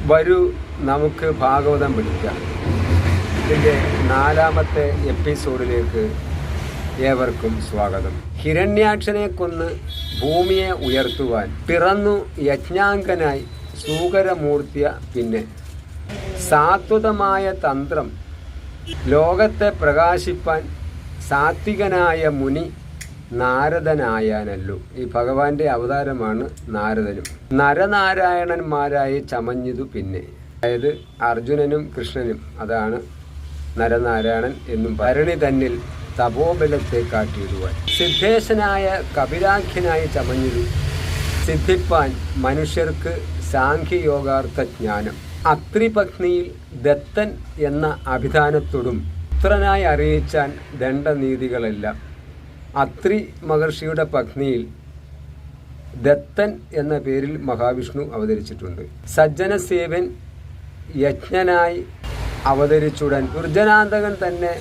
വരൂ നമുക്ക് ഭാഗവതം പഠിക്കാം. ഇതിൻ്റെ 4ാമത്തെ എപ്പിസോഡിലേക്ക് ഏവർക്കും സ്വാഗതം. ഹിരണ്യാക്ഷനെ കൊന്ന് ഭൂമിയെ ഉയർത്തുവാൻ പിറന്നു യജ്ഞാംഗനായി സൂകരമൂർത്തിയ പിന്നെ സാത്വതമായ തന്ത്രം ലോകത്തെ പ്രകാശിപ്പാൻ സാത്വികനായ മുനി നാരദനായാനല്ലോ. ഈ ഭഗവാന്റെ അവതാരമാണ് നാരദനും. നരനാരായണന്മാരായി ചമഞ്ഞതു പിന്നെ, അതായത് അർജുനനും കൃഷ്ണനും, അതാണ് നരനാരായണൻ എന്നും. ഭരണി തന്നിൽ തപോബലത്തെ കാട്ടിയിടുവാൻ സിദ്ധേശനായ കപിലാഖ്യനായി ചമഞ്ഞതു സിദ്ധിപ്പാൻ മനുഷ്യർക്ക് സാഖ്യയോഗാർത്ഥ ജ്ഞാനം. അത്രിപത്നിയിൽ ദത്തൻ എന്ന അഭിധാനത്തോടും പുത്രനായി അറിയിച്ചാൻ ദണ്ഡനീതികളെല്ലാം. അത്രി മഹർഷിയുടെ പത്നിയിൽ ദത്തൻ എന്ന പേരിൽ മഹാവിഷ്ണു അവതരിച്ചിട്ടുണ്ട്. സജ്ജനസേവൻ യജ്ഞനായി അവതരിച്ചുടൻ ദുർജനാന്തകൻ തന്നെ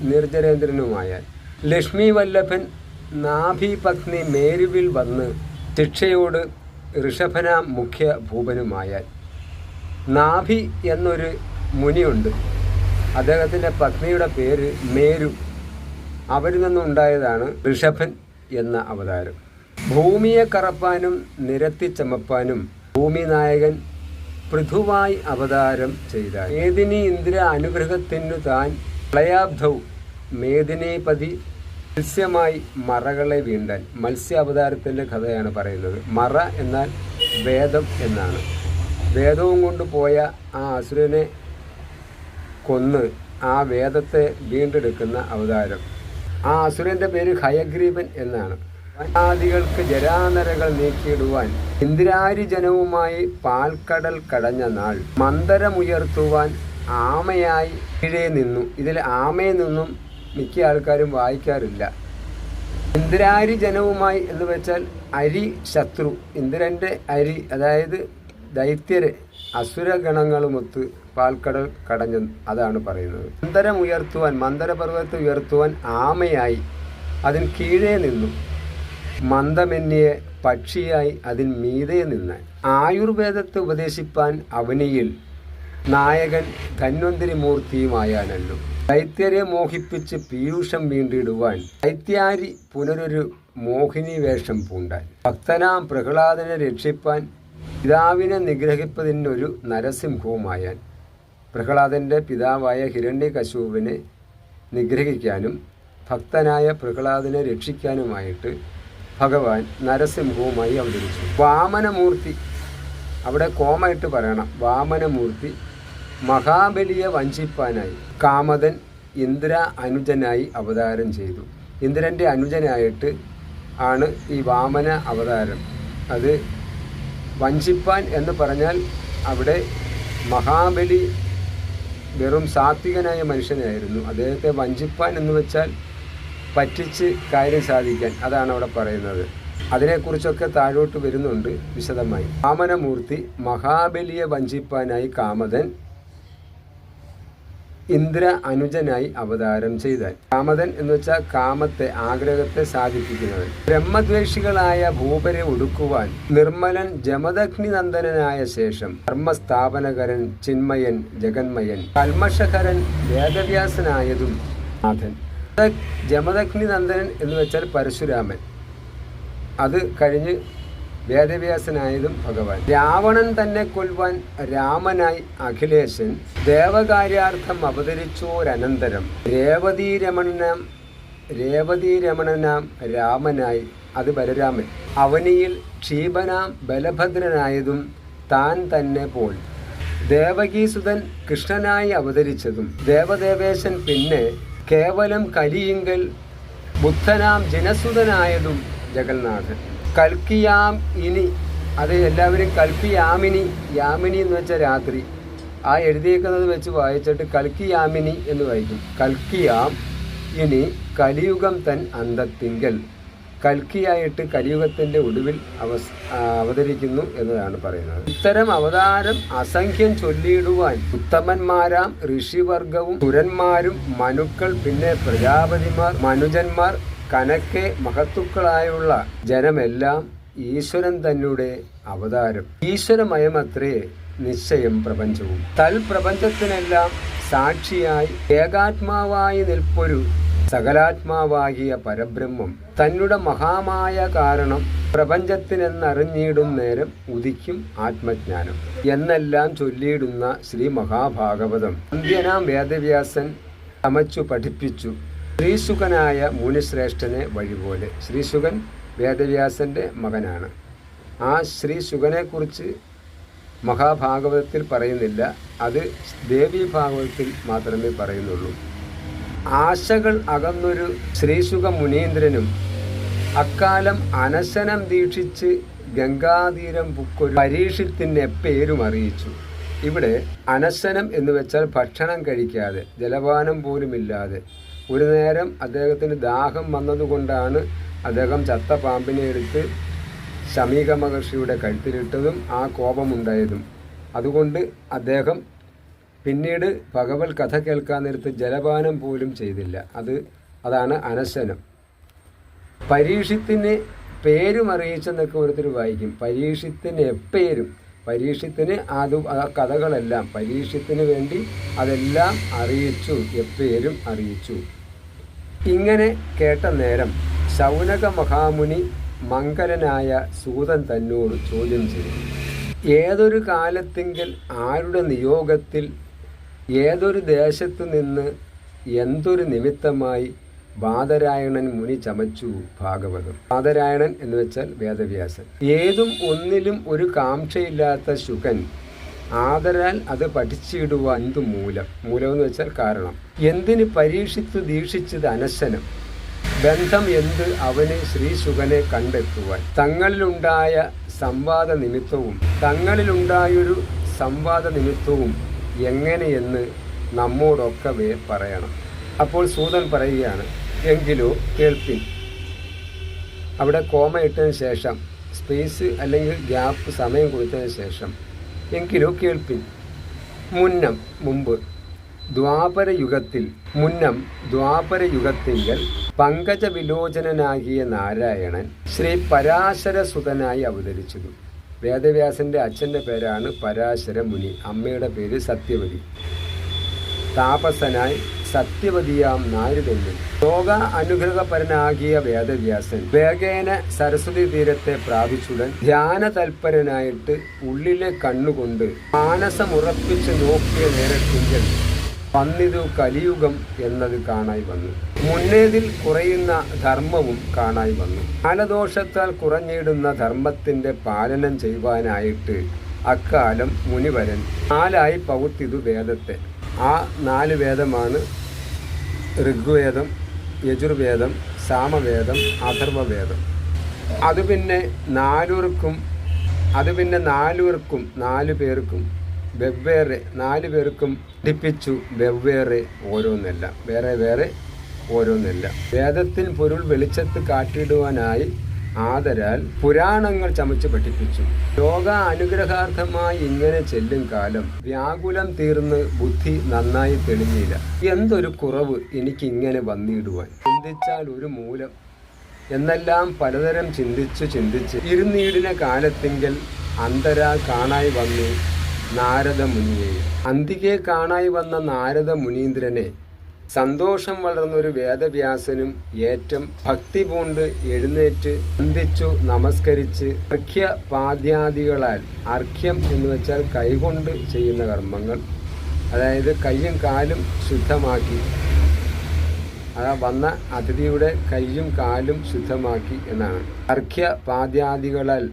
നിർജ്ജരേന്ദ്രനുമായാൽ. ലക്ഷ്മി വല്ലഭൻ നാഭി പത്നി മേരുവിൽ വന്ന് ശിക്ഷയോട് ഋഷഭനാം മുഖ്യ ഭൂപനുമായാൽ. നാഭി എന്നൊരു മുനിയുണ്ട്, അദ്ദേഹത്തിൻ്റെ പത്നിയുടെ പേര് മേരു. അവരിൽ നിന്നുണ്ടായതാണ് ഋഷഭൻ എന്ന അവതാരം. ഭൂമിയെ കറപ്പാനും നിരത്തി ചമപ്പാനും ഭൂമി നായകൻ പൃഥുവായി അവതാരം ചെയ്ത മേദിനി ഇന്ദ്ര അനുഗ്രഹത്തിനു താൻ പ്രളയാബ്ധവും മേദിനീപതി മത്സ്യമായി മറകളെ വീണ്ടാൻ. മത്സ്യ അവതാരത്തിൻ്റെ കഥയാണ് പറയുന്നത്. മറ എന്നാൽ വേദം എന്നാണ്. വേദവും കൊണ്ട് പോയ ആ അസുരനെ കൊന്ന് ആ വേദത്തെ വീണ്ടെടുക്കുന്ന അവതാരം. ആ അസുരന്റെ പേര് ഹയഗ്രീവൻ എന്നാണ്. ആദികൾക്ക് ജരാനരകൾ നീക്കിയിടുവാൻ ഇന്ദ്രാരി ജനവുമായി പാൽക്കടൽ കടഞ്ഞ നാൾ മന്ദരമുയർത്തുവാൻ ആമയായി കീഴേ നിന്നു. ഇതിൽ ആമയെ നിന്നും മിക്ക ആൾക്കാരും വായിക്കാറില്ല. ഇന്ദ്രാരി ജനവുമായി എന്ന് വെച്ചാൽ അരി ശത്രു, ഇന്ദ്രന്റെ അരി, അതായത് ദൈത്യരെ അസുരഗണങ്ങളുമൊത്ത് പാൽക്കടൽ കടഞ്ഞ, അതാണ് പറയുന്നത്. മന്ദരമുയർത്തുവാൻ, മന്ദരപർവ്വതത്തെ ഉയർത്തുവാൻ ആമയായി അതിന് കീഴേ നിന്നു. മന്ദമെന്നിയെ പക്ഷിയായി അതിന് മീതെ നിന്ന്. ആയുർവേദത്തെ ഉപദേശിപ്പാൻ അവനിയിൽ നായകൻ ധന്വന്തിരി മൂർത്തിയുമായാനല്ലോ. ദൈത്യരെ മോഹിപ്പിച്ച് പീയൂഷം വീണ്ടിടുവാൻ ദൈത്യാരി പുനരൊരു മോഹിനി വേഷം പൂണ്ടാൻ. ഭക്തനാം പ്രഹ്ലാദനെ രക്ഷിപ്പാൻ പിതാവിനെ നിഗ്രഹിപ്പതിനൊരു നരസിംഹവുമായാൻ. പ്രഹ്ലാദൻ്റെ പിതാവായ ഹിരണ്യകശിപുവിനെ നിഗ്രഹിക്കാനും ഭക്തനായ പ്രഹ്ലാദനെ രക്ഷിക്കാനുമായിട്ട് ഭഗവാൻ നരസിംഹവുമായി അവതരിച്ചു. വാമനമൂർത്തി, അവിടെ കോമായിട്ട് പറയണം, വാമനമൂർത്തി മഹാബലിയെ വഞ്ചിപ്പാനായി കാമതൻ ഇന്ദ്ര അനുജനായി അവതാരം ചെയ്തു. ഇന്ദ്രൻ്റെ അനുജനായിട്ട് ആണ് ഈ വാമന അവതാരം. അത് വഞ്ചിപ്പാൻ എന്ന് പറഞ്ഞാൽ അവിടെ മഹാബലി വെറും സാത്വികനായ മനുഷ്യനായിരുന്നു. അദ്ദേഹത്തെ വഞ്ചിപ്പാൻ എന്ന് വെച്ചാൽ പറ്റിച്ച് കാര്യം സാധിക്കാൻ, അതാണ് അവിടെ പറയുന്നത്. അതിനെക്കുറിച്ചൊക്കെ താഴോട്ട് വരുന്നുണ്ട് വിശദമായി. വാമനമൂർത്തി മഹാബലിയെ വഞ്ചിപ്പാനായി കാമതൻ ഇന്ദ്ര അനുജനായി അവതാരം ചെയ്താൽ. കാമതൻ എന്ന് വെച്ചാൽ കാമത്തെ, ആഗ്രഹത്തെ സാധിപ്പിക്കുന്നവൻ. ബ്രഹ്മദ്വേഷികളായ ഭൂപരെ ഒടുക്കുവാൻ നിർമ്മലൻ ജമദഗ്നി നന്ദനായ ശേഷം ധർമ്മസ്ഥാപനകരൻ ചിന്മയൻ ജഗന്മയൻ കൽമഷകരൻ വേദവ്യാസനായതും നാഥൻ. ജമദഗ്നി നന്ദനൻ എന്ന് വെച്ചാൽ പരശുരാമൻ, അത് കഴിഞ്ഞ് വേദവ്യാസനായതും ഭഗവാൻ. രാവണൻ തന്നെ കൊല്ലുവാൻ രാമനായി അഖിലേശൻ ദേവകാര്യാർത്ഥം അവതരിച്ചോരനന്തരം രേവതീരമണനാം രാമനായി, അത് ബലരാമൻ. അവനിയിൽ ക്ഷീപനാം ബലഭദ്രനായതും താൻ തന്നെ പോൽ. ദേവകീസുതൻ കൃഷ്ണനായി അവതരിച്ചതും ദേവദേവേശൻ പിന്നെ കേവലം കലിയിങ്കൽ ബുദ്ധനാം ജനസുതനായതും ജഗന്നാഥൻ. കൽക്കിയാം ഇനി, അത് എല്ലാവരും കൽപ്പിയാമിനി, യാമിനി എന്ന് വെച്ചാൽ രാത്രി, ആ എഴുതിയേക്കുന്നത് വെച്ച് വായിച്ചിട്ട് കൽക്കിയാമിനി എന്ന് വായിക്കും. കൽക്കിയാം ഇനി കലിയുഗം തൻ അന്തത്തിങ്കൽ, കൽക്കിയായിട്ട് കലിയുഗത്തിൻ്റെ ഒടുവിൽ അവതരിക്കുന്നു എന്നതാണ് പറയുന്നത്. ഇത്തരം അവതാരം അസംഖ്യം ചൊല്ലിയിടുവാൻ ഉത്തമന്മാരാം ഋഷിവർഗവും സുരന്മാരും മനുക്കൾ, പിന്നെ പ്രജാപതിമാർ, മനുജന്മാർ, കനക്കെ മഹത്തുക്കളായുള്ള ജനമെല്ലാം ഈശ്വരൻ തന്നെ അവതാരം. ഈശ്വരമയമത്രേ നിശ്ചയം പ്രപഞ്ചവും. തൽപ്രപഞ്ചത്തിനെല്ലാം സാക്ഷിയായി ഏകാത്മാവായി നിൽപ്പൊരു സകലാത്മാവാകിയ പരബ്രഹ്മം തന്നെ മഹാമായ കാരണം പ്രപഞ്ചത്തിനെന്നറിഞ്ഞിടും നേരം ഉദിക്കും ആത്മജ്ഞാനം എന്നെല്ലാം ചൊല്ലിയിടുന്ന ശ്രീ മഹാഭാഗവതം അന്ത്യനാം വേദവ്യാസൻ ചമച്ചു പഠിപ്പിച്ചു ശ്രീശുകനായ മുനിശ്രേഷ്ഠനെ വഴിപോലെ. ശ്രീശുകൻ വേദവ്യാസന്റെ മകനാണ്. ആ ശ്രീശുകനെക്കുറിച്ച് മഹാഭാഗവതത്തിൽ പറയുന്നില്ല, അത് ദേവീ ഭാഗവതത്തിൽ മാത്രമേ പറയുന്നുള്ളൂ. ആശകൾ അകന്നൊരു ശ്രീശുക മുനീന്ദ്രനും അക്കാലം അനശനം ദീക്ഷിച്ച് ഗംഗാതീരം പുക്കൊരു പരീക്ഷത്തിന് എപ്പേരും അറിയിച്ചു. ഇവിടെ അനശനം എന്ന് വെച്ചാൽ ഭക്ഷണം കഴിക്കാതെ ജലപാനം പോലുമില്ലാതെ ഒരു നേരം അദ്ദേഹത്തിന് ദാഹം വന്നതുകൊണ്ടാണ് അദ്ദേഹം ചത്ത പാമ്പിനെ എടുത്ത് ശമീക മഹർഷിയുടെ കഴുത്തിലിട്ടതും ആ കോപമുണ്ടായതും. അതുകൊണ്ട് അദ്ദേഹം പിന്നീട് ഭഗവത് കഥ കേൾക്കാൻ നേരത്ത് ജലപാനം പോലും ചെയ്തില്ല. അതാണ് അനശനം. പരീക്ഷത്തിന് പേരുമറിയിച്ചെന്നൊക്കെ ഓരോരുത്തർ വായിക്കും. പരീക്ഷത്തിന് എപ്പേരും, പരീക്ഷത്തിന് ആ കഥകളെല്ലാം പരീക്ഷത്തിന് വേണ്ടി അതെല്ലാം അറിയിച്ചു, എപ്പേരും അറിയിച്ചു. ഇങ്ങനെ കേട്ട നേരം ശൗനക മഹാമുനി മംഗലനായ സൂതൻ തന്നോട് ചോദ്യം ചെയ്തു. ഏതൊരു കാലത്തെങ്കിൽ ആരുടെ നിയോഗത്തിൽ ഏതൊരു ദേശത്തു നിന്ന് എന്തൊരു നിമിത്തമായി ബാദരായണൻ മുനി ചമച്ചു ഭാഗവതം. ബാദരായണൻ എന്ന് വെച്ചാൽ വേദവ്യാസൻ. ഏതും ഒന്നിലും ഒരു കാംക്ഷയില്ലാത്ത ശുകൻ ആദരാൽ അത് പഠിച്ചിടുവാൻ എന്തു മൂലം എന്ന് വെച്ചാൽ കാരണം. എന്തിന് പരീക്ഷിച്ചു ദീക്ഷിച്ചത് അനശനം, ബന്ധം എന്ത് അവന് ശ്രീശുകനെ കണ്ടെത്തുവാൻ. തങ്ങളിലുണ്ടായൊരു സംവാദ നിമിത്തവും എങ്ങനെയെന്ന് നമ്മോടൊക്കെ പറയണം. അപ്പോൾ സൂതൻ പറയുകയാണ്, എങ്കിലോ കേൾപ്പിൻ. അവിടെ കോമ ഇട്ടതിന് ശേഷം സ്പേസ് അല്ലെങ്കിൽ ഗ്യാപ്പ് സമയം കൊടുത്തതിന് ശേഷം എങ്കിലോ കേൾപ്പിൻ. മുമ്പ് ദ്വാപരയുഗത്തിങ്കൽ പങ്കജവിലോചനാകിയ നാരായണൻ ശ്രീ പരാശരസുതനായി അവതരിച്ചതു. വേദവ്യാസന്റെ അച്ഛൻ്റെ പേരാണ് പരാശര മുനി, അമ്മയുടെ പേര് സത്യവതി. താപസനായി സത്യവതിയാം നാരിതന്നിൽ ലോക അനുഗ്രഹപരനാകിയ വേദവ്യാസൻ വേഗേന സരസ്വതി തീരത്തെ പ്രാപിച്ചുടൻ ധ്യാന തൽപരനായിട്ട് ഉള്ളിലെ കണ്ണുകൊണ്ട് മാനസമുറപ്പിച്ച് നോക്കിയ നേരത്തിങ്കൽ വന്നിതു കലിയുഗം എന്നത് കാണായി വന്നു. മുന്നേതിൽ കുറയുന്ന ധർമ്മവും കാണായി വന്നു. കാലദോഷത്താൽ കുറഞ്ഞിടുന്ന ധർമ്മത്തിന്റെ പാലനം ചെയ്യുവാനായിട്ട് അക്കാലം മുനിവരൻ 4 പകുത്തിതു വേദത്തെ. ആ 4 വേദമാണ് ഋഗ്വേദം, യജുർവേദം, സാമവേദം, അഥർവവേദം. അത് പിന്നെ 4 പേർക്കും വെവ്വേറെ 4 പേർക്കും പഠിപ്പിച്ചു. വെവ്വേറെ ഓരോന്നല്ല, വേറെ ഓരോന്നല്ല. വേദത്തിൻ പൊരുൾ വെളിച്ചത്ത് കാട്ടിടുവാനായി ആദരാൽ പുരാണങ്ങൾ ചമച്ച് പഠിപ്പിച്ചു. ലോക അനുഗ്രഹാർത്ഥമായി ഇങ്ങനെ ചെല്ലും കാലം വ്യാകുലം തീർന്ന് ബുദ്ധി നന്നായി തെളിഞ്ഞില്ല. എന്തൊരു കുറവ് എനിക്കിങ്ങനെ വന്നിടുവാൻ, ചിന്തിച്ചാൽ ഒരു മൂലം എന്നെല്ലാം പലതരം ചിന്തിച്ച് ഇരുന്നീടിന കാലത്തിങ്കൽ അന്തരാ കാണായി വന്നു നാരദ മുനിയെ. അന്തികെ കാണായി വന്ന നാരദ മുനീന്ദ്രനെ സന്തോഷം വളർന്നൊരു വേദവ്യാസനും ഏറ്റം ഭക്തി പൂണ്ട് എഴുന്നേറ്റ് വന്ദിച്ചു നമസ്കരിച്ച് അർഘ്യപാദ്യാദികളാൽ, അർഘ്യം എന്ന് വെച്ചാൽ കൈകൊണ്ട് ചെയ്യുന്ന കർമ്മങ്ങൾ, അതായത് കയ്യും കാലും ശുദ്ധമാക്കി, വന്ന അതിഥിയുടെ കയ്യും കാലും ശുദ്ധമാക്കി എന്നാണ്. അർഘ്യപാദ്യാദികളാൽ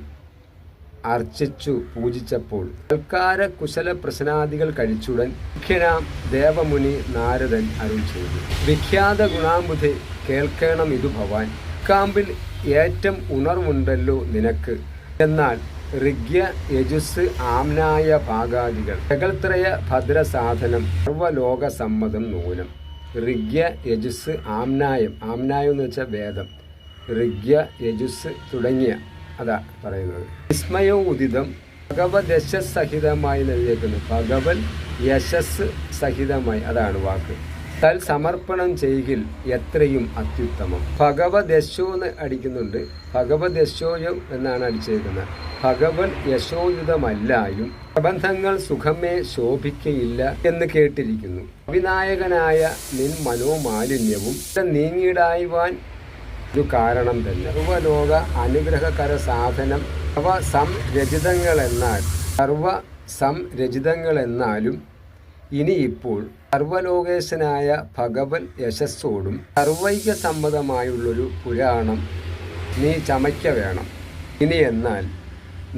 അർച്ചിച്ചു പൂജിച്ചപ്പോൾ സൽക്കാര കുശല പ്രശ്നാദികൾ കഴിച്ചുടൻ മുഖ്യനാം ദേവമുനി നാരദൻ അരുൾ ചെയ്തു. വിഖ്യാത ഗുണാംബുധി കേൾക്കണം ഇതു ഭവാൻ. കാമ്പിൽ ഏറ്റം ഉണർവുണ്ടല്ലോ നിനക്ക്. എന്നാൽ ഋഗ്യ യജുസ് ആംനായ ഭാഗാദികൾ ജഗൽത്രയ ഭദ്രസാധനം സർവലോക സമ്മതം നൂനം. ഋഗ്യ യജുസ് ആംനായം എന്ന് വെച്ചാൽ വേദം, ഋഗ്യ യജുസ് തുടങ്ങിയ അതാ പറയുന്നത്. വിസ്മയവും ഉദിതം ഭഗവത് യശസ് സഹിതമായി നൽകിയേക്കുന്നു. ഭഗവത് യശസ് സഹിതമായി, അതാണ് വാക്ക്. തൽ സമർപ്പണം ചെയ്കിൽ എത്രയും അത്യുത്തമം. ഭഗവത് യശോ എന്ന് അടിക്കുന്നുണ്ട്, ഭഗവത് യശോയം എന്നാണ് അടിച്ചേക്കുന്നത്. ഭഗവത് യശോയുതമല്ലായും പ്രബന്ധങ്ങൾ സുഖമേ ശോഭിക്കയില്ല എന്ന് കേട്ടിരിക്കുന്നു. അവിനായകനായ നിൻ മനോമാലിന്യവും നീങ്ങിയിടായുവാൻ ഒരു കാരണം തന്നെ. സർവലോക അനുഗ്രഹകര സാധനം സംരചിതങ്ങളെന്നാലും ഇനിയിപ്പോൾ സർവലോകേശനായ ഭഗവത് യശസ്സോടും സർവൈക്യ സമ്മതമായുള്ളൊരു പുരാണം നീ ചമയ്ക്ക വേണം. ഇനി എന്നാൽ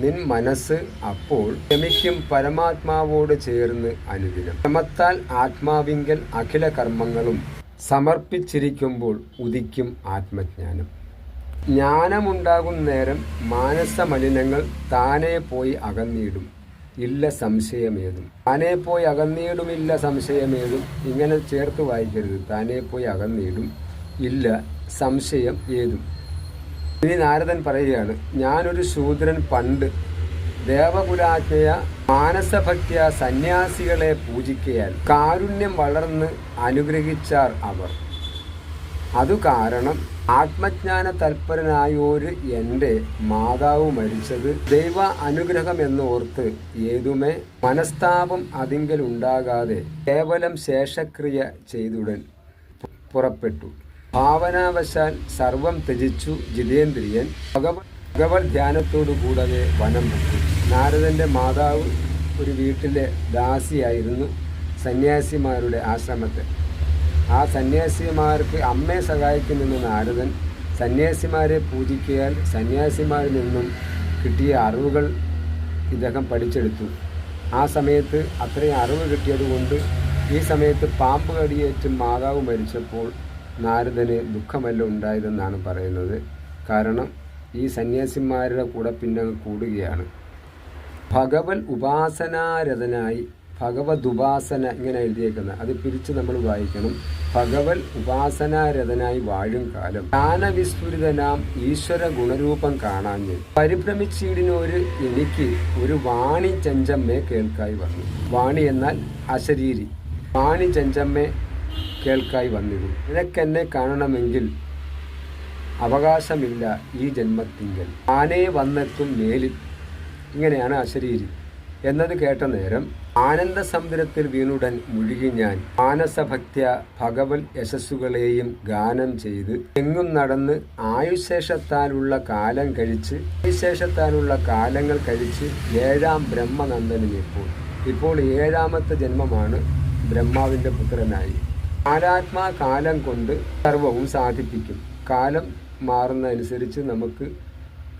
നിൻ മനസ്സ് അപ്പോൾ ക്ഷമിക്കും പരമാത്മാവോട് ചേർന്ന് അനുദിനം. ശ്രമത്താൽ ആത്മാവിങ്കൽ അഖില കർമ്മങ്ങളും സമർപ്പിച്ചിരിക്കുമ്പോൾ ഉദിക്കും ആത്മജ്ഞാനം. ജ്ഞാനമുണ്ടാകും നേരം മാനസമലിനങ്ങൾ താനേ പോയി അകന്നിടും, ഇല്ല സംശയമേതും. താനേ പോയി അകന്നിടുമില്ല സംശയമേതും. ഇങ്ങനെ ചേർത്ത് വായിക്കരുത്. താനേ പോയി അകന്നിടും, ഇല്ല സംശയം ഏതും. ഇനി നാരദൻ പറയുകയാണ്, ഞാനൊരു ശൂദ്രൻ പണ്ട് ദേവകുലാജ്ഞയ മാനസഭക്തിയ സന്യാസികളെ പൂജിക്കയാൽ കാരുണ്യം വളർന്ന് അനുഗ്രഹിച്ചാർ അവർ. അതു കാരണം ആത്മജ്ഞാന തൽപരനായൊരു എൻ്റെ മാതാവ് മരിച്ചത് ദൈവ അനുഗ്രഹം എന്നോർത്ത് ഏതുമേ മനസ്താപം അതിങ്കൽ ഉണ്ടാകാതെ കേവലം ശേഷക്രിയ ചെയ്തുടൻ പുറപ്പെട്ടു. ഭാവനാവശാൽ സർവം ത്യജിച്ചു ജിതേന്ദ്രിയൻ ഭഗവത് ധ്യാനത്തോടു കൂടാതെ വനം വിട്ടു. നാരദൻ്റെ മാതാവ് ഒരു വീട്ടിലെ ദാസിയായിരുന്നു സന്യാസിമാരുടെ ആശ്രമത്തിൽ. ആ സന്യാസിമാർക്ക് അമ്മയെ സഹായിക്കുമെന്ന് നാരദൻ സന്യാസിമാരെ പൂജിക്കയാൽ സന്യാസിമാരിൽ നിന്നും കിട്ടിയ അറിവുകൾ ഇദ്ദേഹം പഠിച്ചെടുത്തു. ആ സമയത്ത് അത്രയും അറിവ് കിട്ടിയതുകൊണ്ട് ഈ സമയത്ത് പാമ്പ് കടിയേറ്റ് മാതാവ് മരിച്ചപ്പോൾ നാരദന് ദുഃഖമല്ല ഉണ്ടായതെന്നാണ് പറയുന്നത്. കാരണം ഈ സന്യാസിമാരുടെ കൂടെ പിന്നെ കൂടുകയാണ്. ഭഗവത് ഉപാസനാരതനായി ഭഗവത് ഉപാസന ഇങ്ങനെ എഴുതിയേക്കുന്നത് അത് പിരിച്ച് നമ്മൾ വായിക്കണം. ഭഗവത് ഉപാസനാരതനായി വാഴും കാലം ജ്ഞാനവിസ്ഫുരിതനാം ഈശ്വര ഗുണരൂപം കാണാഞ്ഞ് പരിഭ്രമിച്ചീടിനൊരു എനിക്ക് ഒരു വാണി ചഞ്ചമ്മയെ കേൾക്കായി വന്നു. വാണി എന്നാൽ അശരീരി. വാണി ചഞ്ചമ്മയെ കേൾക്കായി വന്നിരുന്നു. നിനക്കെന്നെ കാണണമെങ്കിൽ അവകാശമില്ല ഈ ജന്മത്തിങ്കൽ, ആനേ വന്നെത്തും മേലിൽ. ഇങ്ങനെയാണ് അശരീരി എന്നത് കേട്ട നേരം ആനന്ദ സമുദ്രത്തിൽ വീണുടൻ മുഴുകി ഞാൻ മാനസഭക്ത്യ ഭഗവത് യശസ്സുകളെയും ഗാനം ചെയ്ത് എങ്ങും നടന്ന് ആയുശേഷത്താലുള്ള കാലങ്ങൾ കഴിച്ച് 7ാം ഇപ്പോൾ 7ാമത്തെ ജന്മമാണ് ബ്രഹ്മാവിൻ്റെ പുത്രനായി. കാലാത്മാ കാലം കൊണ്ട് സർവവും സാധിപ്പിക്കും. കാലം മാറുന്നതനുസരിച്ച് നമുക്ക്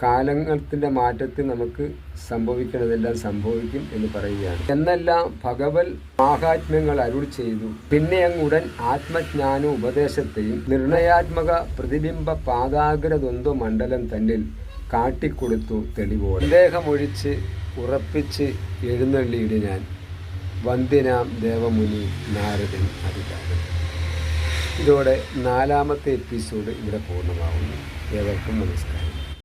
കാലത്തിൻ്റെ മാറ്റത്തിൽ നമുക്ക് സംഭവിക്കുന്നതെല്ലാം സംഭവിക്കും എന്ന് പറയുകയാണ്. എന്നെല്ലാം ഭഗവത് മാഹാത്മ്യങ്ങൾ അരുൾ ചെയ്തു. പിന്നെ അങ്ങുടൻ ആത്മജ്ഞാന ഉപദേശത്തെയും നിർണയാത്മക പ്രതിബിംബ പാദാഗ്രദ്വന്ദ്വ മണ്ഡലം തന്നിൽ കാട്ടിക്കൊടുത്തു തെളിവോടെ. സന്ദേഹമൊഴിച്ച് ഉറപ്പിച്ച് എഴുന്നള്ളിയിട് ഞാൻ വന്ദ്യനാം ദേവമുനി നാരദൻ അധികാരം. ഇതോടെ 4ാമത്തെ എപ്പിസോഡ് ഇവിടെ പൂർണ്ണമാവുന്നു. ഏവർക്കും നമസ്കാരം.